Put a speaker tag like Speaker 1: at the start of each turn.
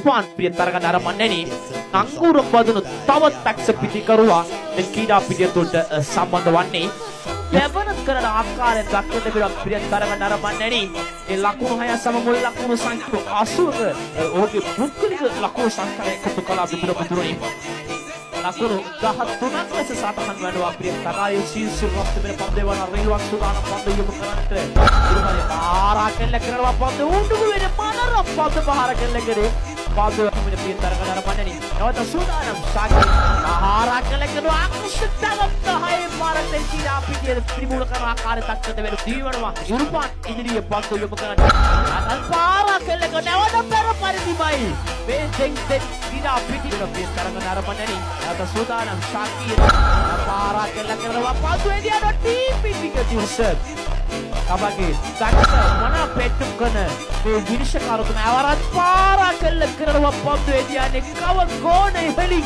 Speaker 1: ඉර්ෆාන් ප්‍රිය තරග නරඹන්නේ නංගුරම් බදුණු තවත් පැක්ස පිටිකරුවා මේ ක්‍රීඩා පිටිය තුළට සම්බන්ධ වන්නේ ලැබන කරන ආකාරයෙන් දක්වන බිරක් ප්‍රිය තරග නරඹන්නේ ඒ ලකුණු 6 සම මුල් ලකුණු සංඛ්‍යාව 80ක ඔහුගේ පුද්ගලික ලකුණු සංඛ්‍යාව එකතු කළා බිඳුරුනි ලකුණු 13ක් ලෙස සටහන් වෙනවා ප්‍රිය තරගයේ ශීර්ෂ රොක්ත වෙන පන්දේ වන රිල්වන් සුදාන පන්දේ යොමු කරන්නට ඉරුමලේ ආරා කෙල්ල කරනවා පන්දේ උඩුගු වෙන මනර පන්ද පහර කෙල්ලගේ පාදෝ අපේ ප්‍රිය තරග නරඹන්නේ නවත සුදානම් ශාකිර් ආරා කෙල්ල කරනවා අකුෂ්ඨවත් හය මාරක් දෙකීලා පිටියේ ත්‍රිමූල කරන ආකාරය දක්වද වෙන දීවනවා ඉරුපාන් ඉදිරියේ පන්දේ යොමු කරන්නට අතල් පාරා කෙල්ල කරනවා පෙර පරිදිමයි මේ දෙන් ක්‍රීඩා පිටියේ ප්‍රිය තරග නරඹන්නේ නවත සුදානම් ශාකිර් පාරා කෙල්ල කරනවා පන්දේ එදියාට ටීපිටික තියුසර් Kabagi, Daksa, mana petuk kena? Kau jenis sekarang tu, awak parak kelak kerana wapam tu dia ni kau gone heli.